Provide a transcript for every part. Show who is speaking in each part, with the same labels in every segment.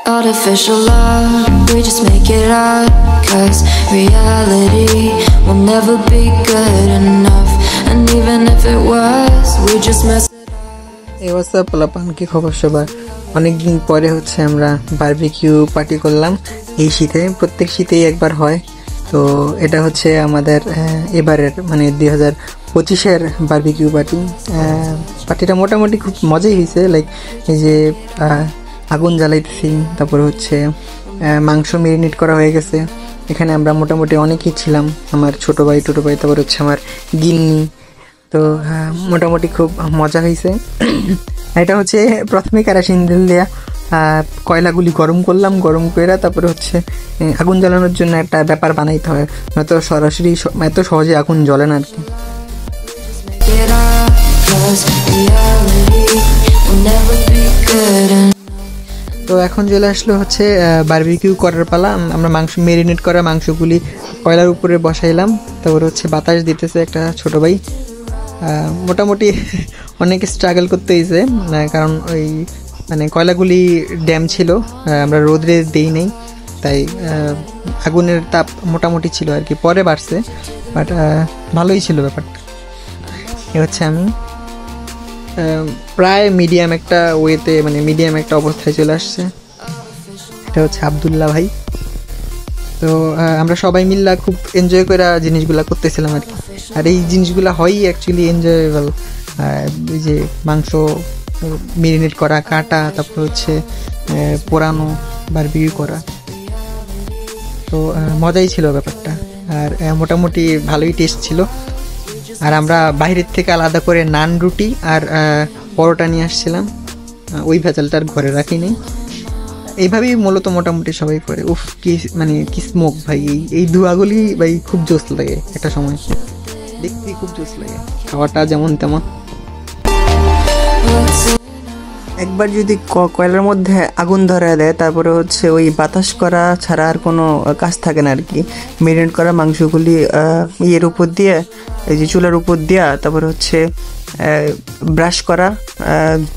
Speaker 1: Artificial love, we just make it up, 'cause reality will never be good enough. And even if it was, we just mess it up.
Speaker 2: এই অবস্থা পোলাপান, কি খবর সবার? অনেকদিন পরে হচ্ছে আমরা বারবিকিউ পার্টি করলাম এই শীতে। প্রত্যেক শীতেই একবার হয়, তো এটা হচ্ছে আমাদের এবারের মানে 2025-এর বারবিকিউ পার্টি। পার্টিটা মোটামুটি খুব মজাই হয়েছে। লাইক এই যে আগুন জ্বালাইতেছি, তারপরে হচ্ছে মাংস মেরিনেট করা হয়ে গেছে। এখানে আমরা মোটামুটি অনেকেই ছিলাম, আমার ছোটো ভাই টোটো ভাই, তারপরে হচ্ছে আমার গিন্নি। তো মোটামুটি খুব মজা হয়েছে। এটা হচ্ছে প্রথমে কেরোসিন তেল দেওয়া কয়লাগুলি গরম করলাম, গরম করে তারপরে হচ্ছে আগুন জ্বালানোর জন্য একটা ব্যাপার বানাইতে হয়, নয়তো সরাসরি এত সহজে আগুন জ্বলে না আর কি। তো এখন চলে আসলো হচ্ছে বারবিকিউ করার পালা। আমরা মাংস মেরিনেট করা মাংসগুলি কয়লার উপরে বসাইলাম, তারপরে হচ্ছে বাতাস দিতেছে একটা ছোটো ভাই। মোটামুটি অনেক স্ট্রাগল করতে হয়েছে, কারণ ওই মানে কয়লাগুলি ড্যাম ছিল, আমরা রোদরে দেই নেই, তাই আগুনের তাপ মোটামুটি ছিল আর কি। পরে বাড়ছে, বাট ভালোই ছিল ব্যাপারটা। এ হচ্ছে আমি প্রায় মিডিয়াম একটা ওয়েতে, মানে মিডিয়াম একটা অবস্থায় চলে আসছে। এটা হচ্ছে আবদুল্লাহ ভাই। তো আমরা সবাই মিল্লা খুব এনজয় করে জিনিসগুলো করতেছিলাম আর কি। আর এই জিনিসগুলো হয়ই অ্যাকচুয়ালি এনজয়েবল। এই যে মাংস মেরিনেট করা, কাটা, তারপর হচ্ছে পোড়ানো, বারবিকিউ করা, তো মজাই ছিল ব্যাপারটা। আর মোটামুটি ভালোই টেস্ট ছিল। আর আমরা বাইরের থেকে আলাদা করে নান, রুটি আর পরোটা নিয়ে আসছিলাম, ওই ভেজালটা আর ঘরে রাখিনি। এইভাবেই মূলত মোটামুটি সবাই করে। উফ, কি মানে কি স্মোক ভাই! এই ধোঁয়াগুলি ভাই খুব জোস লাগে, একটা সময় দেখতে খুব জোস লাগে। খাওয়াটা যেমন তেমন। একবার যদি কয়লার মধ্যে আগুন ধরা দেয়, তারপরে হচ্ছে ওই বাতাস করা ছাড়া আর কোনো কাজ থাকে না আর কি। মেরিনেট করা মাংসগুলি ইয়ের উপর দিয়ে, এই যে চুলার উপর দেওয়া, তারপরে হচ্ছে ব্রাশ করা,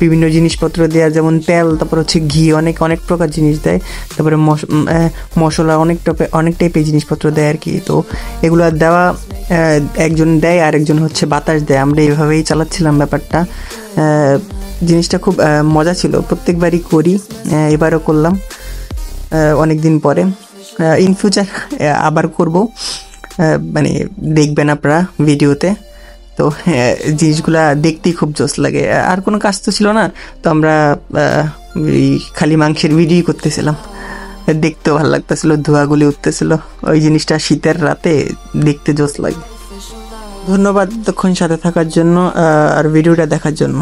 Speaker 2: বিভিন্ন জিনিসপত্র দেওয়া, যেমন তেল, তারপর হচ্ছে ঘি, অনেক প্রকার জিনিস দেয়, তারপরে মশলা, অনেক টাইপের জিনিসপত্র দেয় আর কি। তো এগুলো দেওয়া, একজন দেয় আর একজন হচ্ছে বাতাস দেয়। আমরা এইভাবেই চালাচ্ছিলাম ব্যাপারটা। জিনিসটা খুব মজা ছিল, প্রত্যেকবারই করি, এবারও করলাম অনেক দিন পরে। ইন ফিউচার আবার করব, মানে দেখবেন আপনারা ভিডিওতে। তো জিনিসগুলা দেখতেই খুব জোস লাগে। আর কোনো কাজ তো ছিল না, তো আমরা খালি মাংসের ভিডিও করতেছিলাম, দেখতেও ভালো লাগতেছিল, ধোঁয়াগুলি উঠতেছিল। ওই জিনিসটা শীতের রাতে দেখতে জোস লাগে। ধন্যবাদ এতক্ষণ সাথে থাকার জন্য আর ভিডিওটা দেখার জন্য।